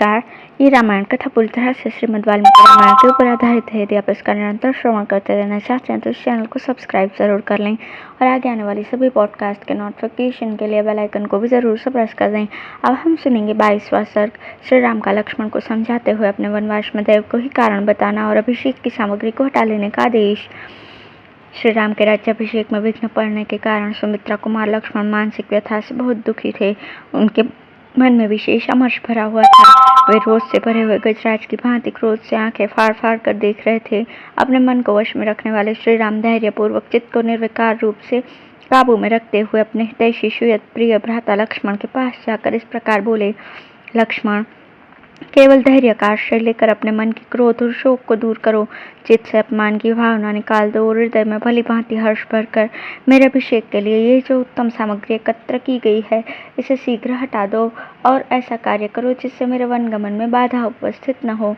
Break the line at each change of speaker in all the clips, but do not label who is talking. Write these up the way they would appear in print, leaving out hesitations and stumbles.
नमस्कार। ये रामायण कथा पूरी तरह से श्रीमद् वाल्मीकि रामायण के ऊपर आधारित है। यदि आप इसका निरंतर श्रवण करते रहना चाहते हैं तो इस चैनल को सब्सक्राइब जरूर कर लें और आगे आने वाली सभी पॉडकास्ट के नोटिफिकेशन के लिए बेल आइकन को भी जरूर से प्रेस कर दें। अब हम सुनेंगे 22वां सर्ग। श्री राम का लक्ष्मण को समझाते हुए अपने वनवास में देव को ही कारण बताना और अभिषेक की सामग्री को हटा लेने का आदेश। श्री राम के राज्याभिषेक में विघ्न पड़ने के कारण सुमित्रा कुमार लक्ष्मण मानसिक व्यथा से बहुत दुखी थे। उनके मन में विशेष अमर्ष भरा हुआ था। वे रोज से भरे हुए गजराज की भांति क्रोध से आंखें फाड़ फाड़ कर देख रहे थे। अपने मन को वश में रखने वाले श्री राम धैर्यपूर्वक चित्त को निर्विकार रूप से काबू में रखते हुए अपने हितैषी सुयत प्रिय भ्राता लक्ष्मण के पास जाकर इस प्रकार बोले। लक्ष्मण, केवल धैर्य का आश्रय लेकर अपने मन की क्रोध और शोक को दूर करो। चित्त से अपमान की भावना निकाल दो और हृदय में भली भांति हर्ष भरकर मेरे अभिषेक के लिए ये जो उत्तम सामग्री एकत्र की गई है इसे शीघ्र हटा दो और ऐसा कार्य करो जिससे मेरे वनगमन में बाधा उपस्थित न हो।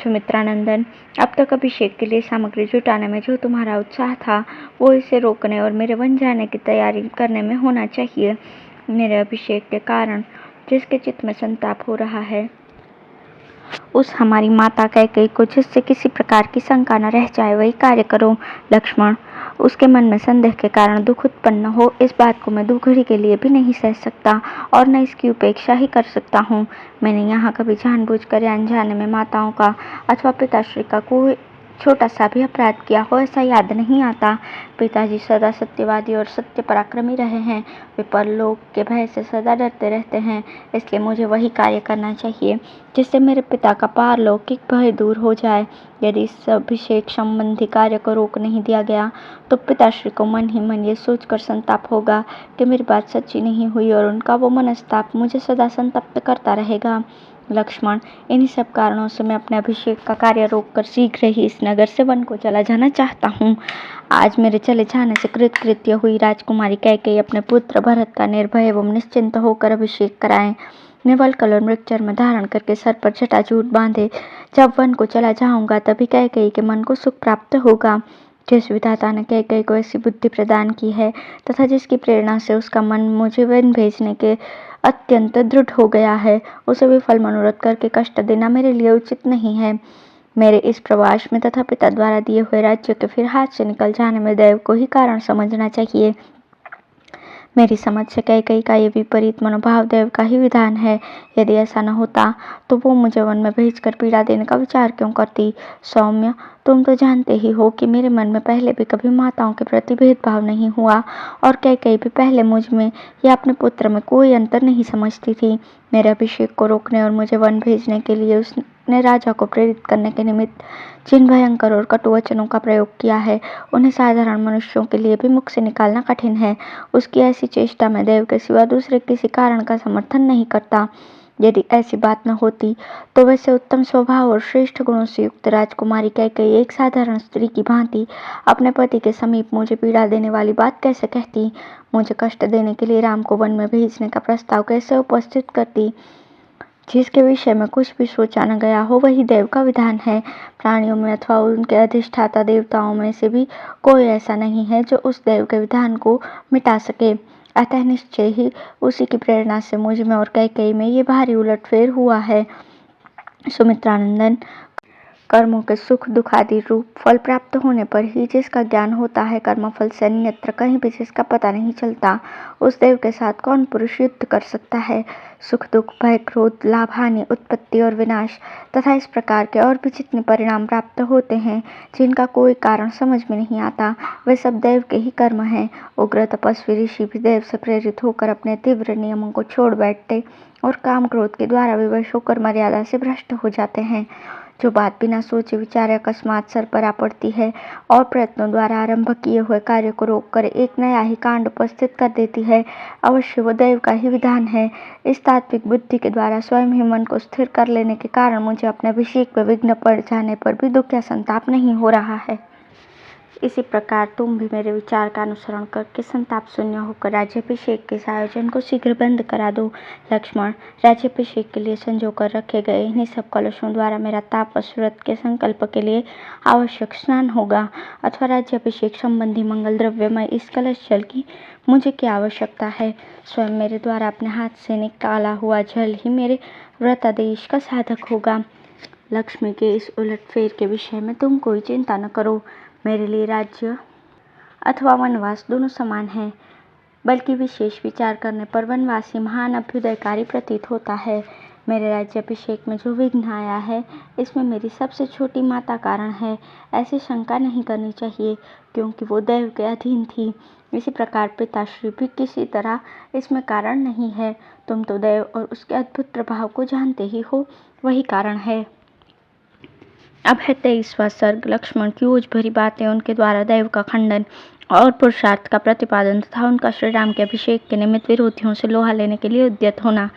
सुमित्रानंदन, अब तक अभिषेक के लिए सामग्री जुटाने में जो तुम्हारा उत्साह था वो इसे रोकने और मेरे वन जाने की तैयारी करने में होना चाहिए। मेरे अभिषेक के कारण जिसके चित्त में संताप हो रहा है उस हमारी माता कैकेयी को जिससे किसी प्रकार की शंका न रह जाए वही कार्य करो। लक्ष्मण, उसके मन में संदेह के कारण दुख उत्पन्न हो इस बात को मैं 2 घड़ी के लिए भी नहीं सह सकता और न इसकी उपेक्षा ही कर सकता हूँ। मैंने यहाँ कभी जानबूझकर या अनजाने में माताओं का अथवा पिताश्री का कोई छोटा सा भी अपराध किया हो ऐसा याद नहीं आता। पिताजी सदा सत्यवादी और सत्य पराक्रमी रहे हैं। वे परलोक के भय से सदा डरते रहते हैं, इसलिए मुझे वही कार्य करना चाहिए जिससे मेरे पिता का पारलौकिक भय दूर हो जाए। यदि इस अभिषेक संबंधी कार्य को रोक नहीं दिया गया तो पिताश्री को मन ही मन ये सोचकर संताप होगा कि मेरी बात सच्ची नहीं हुई और उनका वो मनस्ताप मुझे सदा संतप्त करता रहेगा। लक्ष्मण, इन्हीं सब कारणों से मैं अपने अभिषेक का कार्य रोककर शीघ्र ही इस नगर से वन को चला जाना चाहता हूँ। आज मेरे चले जाने से कृतकृत्य हुई राजकुमारी कैकेयी अपने पुत्र भरत का निर्भय एवं निश्चिंत होकर अभिषेक कराएं। निवलकल और मृगचर्म धारण करके सर पर जटाजूट बांधे जब वन को चला जाऊंगा तभी कैकेयी के मन को सुख प्राप्त होगा। जिस विधाता ने कैकेयी को ऐसी बुद्धि प्रदान की है तथा जिसकी प्रेरणा से उसका मन मुझे वन भेजने के अत्यंत दृढ़ हो गया है उसे विफल मनोरथ करके कष्ट देना मेरे लिए उचित नहीं है। मेरे इस प्रवास में तथा पिता द्वारा दिए हुए राज्य के फिर हाथ से निकल जाने में देव को ही कारण समझना चाहिए। मेरी समझ से कैकेयी का ये विपरीत मनोभाव देव का ही विधान है। यदि ऐसा न होता तो वो मुझे वन में भेजकर पीड़ा देने का विचार क्यों करती। सौम्य, तुम तो जानते ही हो कि मेरे मन में पहले भी कभी माताओं के प्रति भेदभाव नहीं हुआ और कैकेयी भी पहले मुझ में या अपने पुत्र में कोई अंतर नहीं समझती थी। मेरे अभिषेक को रोकने और मुझे वन भेजने के लिए उसने राजा को प्रेरित करने के निमित्त जिन भयंकर और कटु वचनों का प्रयोग किया है उन्हें साधारण मनुष्यों के लिए भी मुख से निकालना कठिन है। उसकी ऐसी चेष्टा में देव के सिवा दूसरे किसी कारण का समर्थन नहीं करता। यदि ऐसी बात न होती तो वैसे उत्तम स्वभाव और श्रेष्ठ गुणों से युक्त राजकुमारी कैकेयी एक साधारण स्त्री की भांति अपने पति के समीप मुझे पीड़ा देने वाली बात कैसे कहती। मुझे कष्ट देने के लिए राम को वन में भेजने का प्रस्ताव कैसे उपस्थित करती। जिसके विषय में कुछ भी सोचा न गया हो वही देव का विधान है। प्राणियों में अथवा उनके अधिष्ठाता देवताओं में से भी कोई ऐसा नहीं है जो उस देव के विधान को मिटा सके। अतः निश्चय ही उसी की प्रेरणा से मुझ में और कैकेयी में ये भारी उलटफेर हुआ है। सुमित्रानंदन, कर्मों के सुख दुख आदि रूप फल प्राप्त होने पर ही जिसका ज्ञान होता है, कर्मफल से अन्यत्र कहीं भी जिसका पता नहीं चलता, उस देव के साथ कौन पुरुष युद्ध कर सकता है। सुख दुख भय क्रोध लाभ हानि उत्पत्ति और विनाश तथा इस प्रकार के और भी जितने परिणाम प्राप्त होते हैं जिनका कोई कारण समझ में नहीं आता वे सब देव के ही कर्म हैं। उग्र तपस्वी ऋषि भी देव से प्रेरित होकर अपने तीव्र नियमों को छोड़ बैठते और काम क्रोध के द्वारा विवश होकर मर्यादा से भ्रष्ट हो जाते हैं। जो बात बिना सोचे विचारे अकस्मात सर पर आ पड़ती है और प्रयत्नों द्वारा आरंभ किए हुए कार्य को रोककर एक नया ही कांड उपस्थित कर देती है, अवश्य वो देव का ही विधान है। इस तात्विक बुद्धि के द्वारा स्वयं ही मन को स्थिर कर लेने के कारण मुझे अपने अभिषेक में विघ्न पड़ जाने पर भी दुख या संताप नहीं हो रहा है। इसी प्रकार तुम भी मेरे विचार का अनुसरण करके संताप शून्य होकर राज्याभिषेक के इस आयोजन को शीघ्र बंद करा दो। लक्ष्मण, राज्याभिषेक के लिए संजोकर रखे गए इन्हीं सब कलशों द्वारा मेरा तापस व्रत के संकल्प के लिए आवश्यक स्नान होगा, अथवा राज्याभिषेक संबंधी मंगल द्रव्यमय इस कलश जल की मुझे क्या आवश्यकता है। स्वयं मेरे द्वारा अपने हाथ से निकाला हुआ जल ही मेरे व्रतादेश का साधक होगा। लक्ष्मी के इस उलटफेर के विषय में तुम कोई चिंता न करो। मेरे लिए राज्य अथवा वनवास दोनों समान हैं, बल्कि विशेष विचार करने पर वनवास ही महान अभ्युदयकारी प्रतीत होता है। मेरे राज्याभिषेक में जो विघ्न आया है, इसमें मेरी सबसे छोटी माता कारण है, ऐसी शंका नहीं करनी चाहिए, क्योंकि वो दैव के अधीन थी। इसी प्रकार पिताश्री भी किसी तरह इसमें कारण नहीं है। तुम तो दैव और उसके अद्भुत प्रभाव को जानते ही हो, वही कारण है। अब है 23वां सर्ग। लक्ष्मण की ओज भरी बातें, उनके द्वारा दैव का खंडन और पुरुषार्थ का प्रतिपादन तथा उनका श्री राम के अभिषेक के निमित्त विरोधियों से लोहा लेने के लिए उद्यत होना।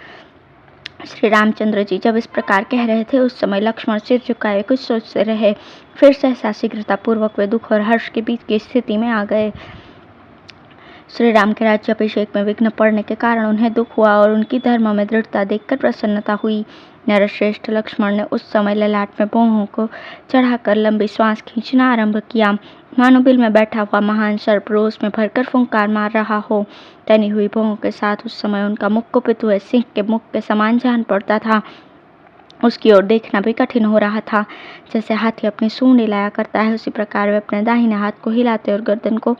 श्री रामचंद्र जी जब इस प्रकार कह रहे थे, उस समय लक्ष्मण सिर झुकाए कुछ सोचते रहे। फिर सहसा शीघ्रता पूर्वक वे दुख और हर्ष के बीच की स्थिति में आ गए। श्री राम के राज्याभिषेक में विघ्न पड़ने के कारण उन्हें दुख हुआ और उनकी धर्म में दृढ़ता देखकर प्रसन्नता हुई। नरश्रेष्ठ लक्ष्मण ने उस समय ललाट में भौहों को चढ़ाकर लंबी श्वास खींचना आरंभ किया, मानो बिल में बैठा हुआ महान सर्प रोष में भरकर फुंकार मार रहा हो। तनी हुई भौहों के साथ उस समय उनका मुख कुपित हुए सिंह के मुख के समान जान पड़ता था। उसकी ओर देखना भी कठिन हो रहा था। जैसे हाथी अपनी सूंड हिलाया करता है, उसी प्रकार वे अपने दाहिने हाथ को हिलाते और गर्दन को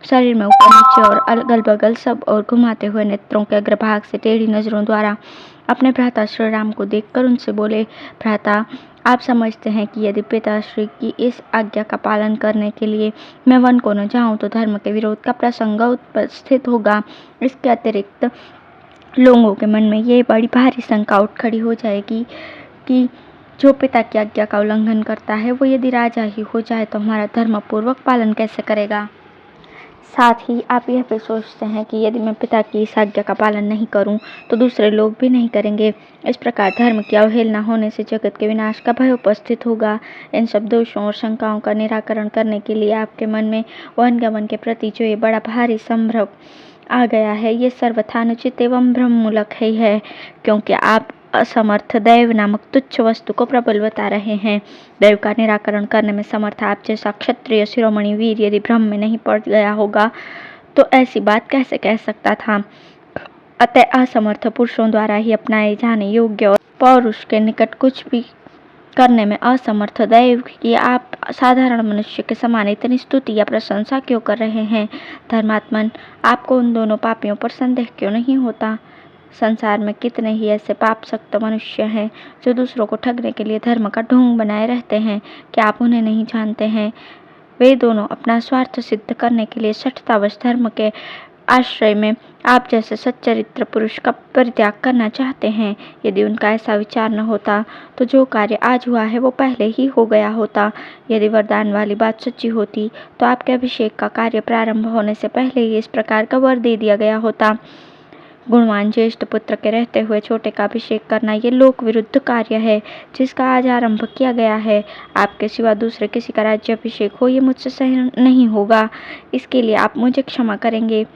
शरीर में ऊपर नीचे और अगल बगल सब और घुमाते हुए नेत्रों के अग्रभाग से टेढ़ी नजरों द्वारा अपने भ्राता श्री राम को देखकर उनसे बोले, भ्राता, आप समझते हैं कि यदि पिताश्री की इस आज्ञा का पालन करने के लिए मैं वन को न जाऊं तो धर्म के विरोध का प्रसंग उपस्थित होगा। इसके अतिरिक्त लोगों के मन में ये बड़ी भारी शंका उठ खड़ी हो जाएगी कि जो पिता की आज्ञा का उल्लंघन करता है, वो यदि राजा ही हो जाए तो हमारा धर्म पूर्वक पालन कैसे करेगा। साथ ही आप यह भी सोचते हैं कि यदि मैं पिता की इस आज्ञा का पालन नहीं करूं, तो दूसरे लोग भी नहीं करेंगे। इस प्रकार धर्म की अवहेलना होने से जगत के विनाश का भय उपस्थित होगा। इन सब दोषों और शंकाओं का निराकरण करने के लिए आपके मन में वनगमन के प्रति जो ये बड़ा भारी संभ्रम आ गया है, ये सर्वथा अनुचित एवं भ्रममूलक ही है, क्योंकि आप असमर्थ दैव नामक तुच्छ वस्तु को प्रबल बता रहे हैं। दैव का निराकरण करने में समर्थ आप जैसा क्षत्रिय शिरोमणि वीर यदि भ्रम में नहीं पड़ गया होगा, तो ऐसी बात कैसे कह सकता था। अतः असमर्थ पुरुषों द्वारा ही अपनाए जाने योग्य और पौरुष के निकट कुछ भी करने में असमर्थ दैव की आप साधारण मनुष्य के समान इतनी स्तुति या प्रशंसा क्यों कर रहे हैं। धर्मात्मन, आपको उन दोनों पापियों पर संदेह क्यों नहीं होता। संसार में कितने ही ऐसे पाप सक्त मनुष्य हैं जो दूसरों को ठगने के लिए धर्म का ढोंग बनाए रहते हैं। क्या आप उन्हें नहीं जानते हैं। वे दोनों अपना स्वार्थ सिद्ध करने के लिए शठतावश धर्म के आश्रय में आप जैसे सच्चरित्र पुरुष का परित्याग करना चाहते हैं। यदि उनका ऐसा विचार न होता तो जो कार्य आज हुआ है वो पहले ही हो गया होता। यदि वरदान वाली बात सच्ची होती तो आपके अभिषेक का कार्य प्रारंभ होने से पहले ही इस प्रकार का वर दे दिया गया होता। गुणवान ज्येष्ठ पुत्र के रहते हुए छोटे का अभिषेक करना ये लोक विरुद्ध कार्य है, जिसका आज आरंभ किया गया है। आपके सिवा दूसरे किसी का राज्याभिषेक हो, ये मुझसे सहन नहीं होगा। इसके लिए आप मुझे क्षमा करेंगे।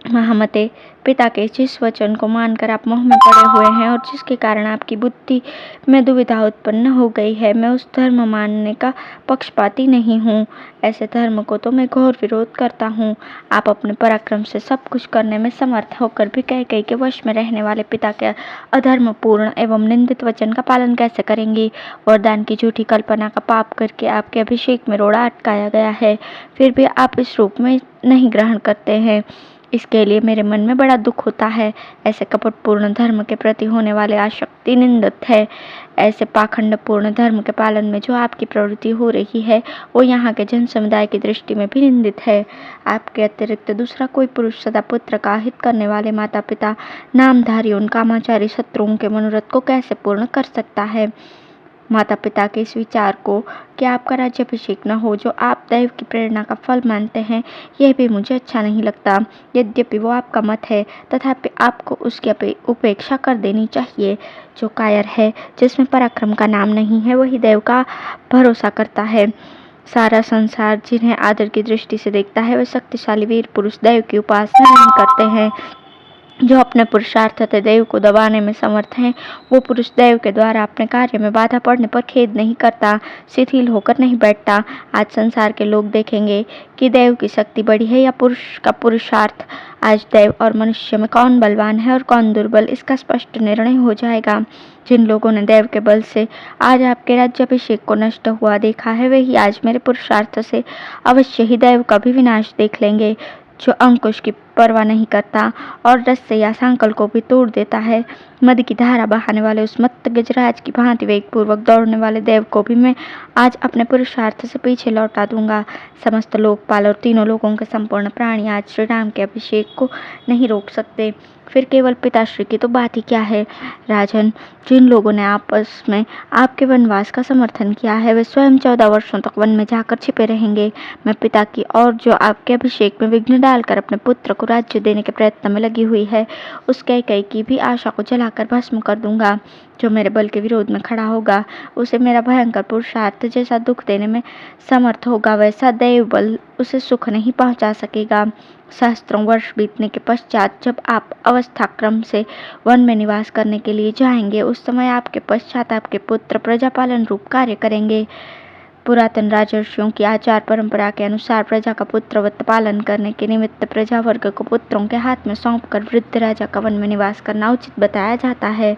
महामते, पिता के जिस वचन को मानकर आप मोह में पड़े हुए हैं और जिसके कारण आपकी बुद्धि में दुविधा उत्पन्न हो गई है, मैं उस धर्म मानने का पक्षपाती नहीं हूँ। ऐसे धर्म को तो मैं घोर विरोध करता हूँ। आप अपने पराक्रम से सब कुछ करने में समर्थ होकर भी कैकेयी के वश में रहने वाले पिता के अधर्मपूर्ण एवं निंदित वचन का पालन कैसे करेंगी। वरदान की झूठी कल्पना का पाप करके आपके अभिषेक में रोड़ा अटकाया गया है, फिर भी आप इस रूप में नहीं ग्रहण करते हैं। इसके लिए मेरे मन में बड़ा दुख होता है। ऐसे कपटपूर्ण धर्म के प्रति होने वाले आसक्ति निंदित है। ऐसे पाखंडपूर्ण धर्म के पालन में जो आपकी प्रवृत्ति हो रही है, वो यहाँ के जन समुदाय की दृष्टि में भी निंदित है। आपके अतिरिक्त दूसरा कोई पुरुष सदा पुत्र का हित करने वाले माता पिता नामधारी उन कामाचारी शत्रुओं के मनोरथ को कैसे पूर्ण कर सकता है। माता पिता के इस विचार को कि आपका राज्याभिषेक न हो, जो आप दैव की प्रेरणा का फल मानते हैं, यह भी मुझे अच्छा नहीं लगता। यद्यपि वो आपका मत है, तथापि आपको उसकी उपेक्षा कर देनी चाहिए। जो कायर है, जिसमें पराक्रम का नाम नहीं है, वही दैव का भरोसा करता है। सारा संसार जिन्हें आदर की दृष्टि से देखता है वे शक्तिशाली वीर पुरुष दैव की उपासना नहीं करते हैं। जो अपने पुरुषार्थ तथा दैव को दबाने में समर्थ हैं, वो पुरुष दैव के द्वारा अपने कार्य में बाधा पड़ने पर खेद नहीं करता, शिथिल होकर नहीं बैठता। आज संसार के लोग देखेंगे कि दैव की शक्ति बड़ी है या पुरुष का पुरुषार्थ। आज दैव और मनुष्य में कौन बलवान है और कौन दुर्बल, इसका स्पष्ट निर्णय हो जाएगा। जिन लोगों ने दैव के बल से आज आपके राज्याभिषेक को नष्ट हुआ देखा है, वे ही आज मेरे पुरुषार्थ से अवश्य ही दैव का भी विनाश देख लेंगे। जो अंकुश की परवाह नहीं करता और रस्से या सांकल को भी तोड़ देता है, मद की धारा बहाने वाले उस मत्त गजराज की भांति वेगपूर्वक दौड़ने वाले देव को भी मैं आज अपने पुरुषार्थ से पीछे लौटा दूंगा। समस्त लोकपाल और तीनों लोगों के संपूर्ण प्राणी आज श्री राम के अभिषेक को नहीं रोक सकते, फिर केवल पिताश्री की तो बात ही क्या है। राजन, जिन लोगों ने आपस में आपके वनवास का समर्थन किया है, वे स्वयं 14 वर्षों तक वन में जाकर छिपे रहेंगे। मैं पिता की और जो आपके अभिषेक में विघ्न डालकर अपने पुत्र को राज्य देने के प्रयत्न में लगी हुई है, उस कैकेयी की भी आशा को जलाकर भस्म कर दूंगा। जो मेरे बल के विरोध में खड़ा होगा, उसे मेरा भयंकर पुरुषार्थ जैसा दुख देने में समर्थ होगा, वैसा दैव बल उसे सुख नहीं पहुंचा सकेगा। सहस्त्रों वर्ष बीतने के पश्चात जब आप अवस्थाक्रम से वन में निवास करने के लिए जाएंगे, उस समय आपके पश्चात आपके पुत्र प्रजापालन रूप कार्य करेंगे। पुरातन राजर्षियों की आचार परंपरा के अनुसार प्रजा का पुत्रवत पालन करने के निमित्त प्रजा वर्ग को पुत्रों के हाथ में सौंपकर वृद्ध राजा का वन में निवास करना उचित बताया जाता है।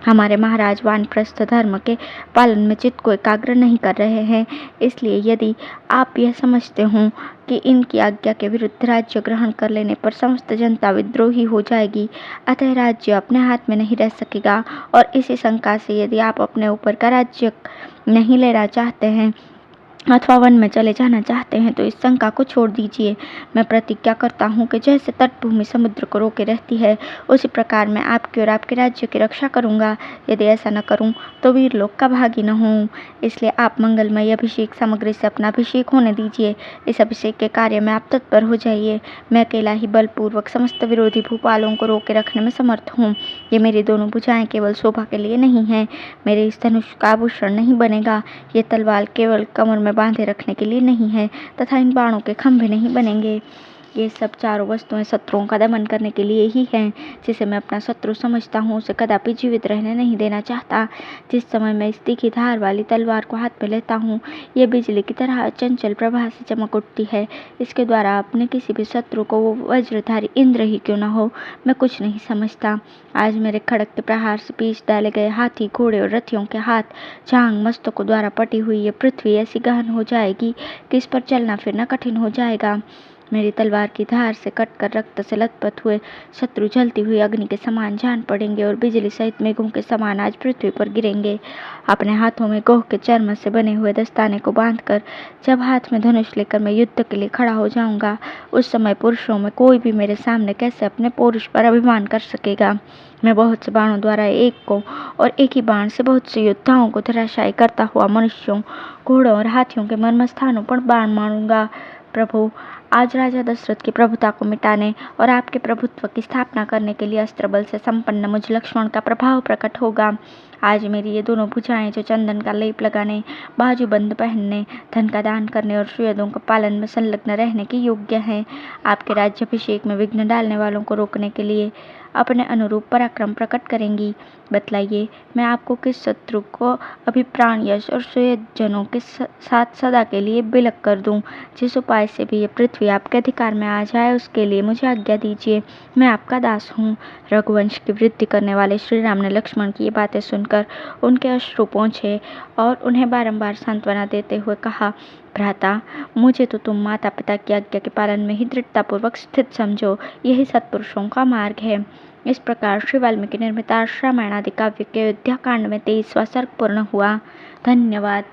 हमारे महाराज वानप्रस्थ धर्म के पालन में चित्त को एकाग्र नहीं कर रहे हैं, इसलिए यदि आप यह समझते हो कि इनकी आज्ञा के विरुद्ध राज्य ग्रहण कर लेने पर समस्त जनता विद्रोही हो जाएगी, अतः राज्य अपने हाथ में नहीं रह सकेगा, और इसी शंका से यदि आप अपने ऊपर का राज्य नहीं लेना चाहते हैं अथवा वन में चले जाना चाहते हैं, तो इस शंका को छोड़ दीजिए। मैं प्रतिज्ञा करता हूँ कि जैसे तटभूमि समुद्र को रोके रहती है, उसी प्रकार मैं आपकी और आपके राज्य की रक्षा करूँगा। यदि ऐसा न करूँ तो वीर लोक का भागी न हूँ। इसलिए आप मंगलमय अभिषेक सामग्री से अपना अभिषेक होने दीजिए। इस अभिषेक के कार्य में आप तत्पर हो जाइए। मैं अकेला ही बलपूर्वक समस्त विरोधी भूपालों को रोके रखने में समर्थ हूँ। ये मेरी दोनों भुजाएं केवल शोभा के लिए नहीं है, मेरे इस धनुष का आभूषण नहीं बनेगा। ये तलवार केवल कमर में बांधे रखने के लिए नहीं है, तथा इन बाणों के खंभे नहीं बनेंगे। ये सब चारों वस्तुएं शत्रुओं का दमन करने के लिए ही हैं। जिसे मैं अपना शत्रु समझता हूँ, उसे कदापि जीवित रहने नहीं देना चाहता। जिस समय मैं इस तीखी धार वाली तलवार को हाथ में लेता हूँ, ये बिजली की तरह चंचल प्रभा से चमक उठती है। इसके द्वारा अपने किसी भी शत्रु को, वो वज्रधारी इंद्र ही क्यों न हो, मैं कुछ नहीं समझता। आज मेरे खड़क के प्रहार से पीछ डाले गए हाथी, घोड़े और रथियों के हाथ, जांग, मस्तकों द्वारा पटी हुई ये पृथ्वी ऐसी गहन हो जाएगी कि इस पर चलना फिरना कठिन हो जाएगा। मेरी तलवार की धार से कटकर रक्त से लथपथ हुए शत्रु जलती हुई अग्नि के समान जान पड़ेंगे और बिजली सहित मेघों के समान आज पृथ्वी पर गिरेंगे। अपने हाथों में गोह के चर्म से बने हुए दस्ताने को बांधकर जब हाथ में धनुष लेकर मैं युद्ध के लिए खड़ा हो जाऊंगा, उस समय पुरुषों में कोई भी मेरे सामने कैसे अपने पौरुष पर अभिमान कर सकेगा। मैं बहुत से बाणों द्वारा एक को और एक ही बाण से बहुत से योद्धाओं को धराशायी करता हुआ मनुष्यों, घोड़ों और हाथियों के मर्म स्थानों पर बाण मारूंगा। प्रभु, आज राजा दशरथ की प्रभुता को मिटाने और आपके प्रभुत्व की स्थापना करने के लिए अस्त्र बल से संपन्न मुझ लक्ष्मण का प्रभाव प्रकट होगा। आज मेरी ये दोनों भुजाएं जो चंदन का लेप लगाने, बाजूबंद पहनने, धन का दान करने और सुयोधों का पालन में संलग्न रहने की योग्य हैं, आपके राज्याभिषेक में विघ्न डालने वालों को रोकने के लिए अपने अनुरूप पराक्रम प्रकट करेंगी। बतलाइए, मैं आपको किस शत्रु को अभी प्राण, यश और सुयोधनों के साथ सदा के लिए बिलक कर दूं। जिस उपाय से भी ये पृथ्वी आपके अधिकार में आ जाए, उसके लिए मुझे आज्ञा दीजिए। मैं आपका दास हूँ। रघुवंश की वृद्धि करने वाले श्री राम ने लक्ष्मण की ये बातें सुनकर उनके अश्रु पोंछे और उन्हें बारंबार सांत्वना देते हुए कहा, भ्राता, मुझे तो तुम माता पिता की आज्ञा के पालन में ही दृढ़तापूर्वक स्थित समझो। यही सत्पुरुषों का मार्ग है। इस प्रकार श्री वाल्मीकि निर्मित रामायण आदि काव्य के अयोध्या कांड में 23वां सर्ग पूर्ण हुआ। धन्यवाद।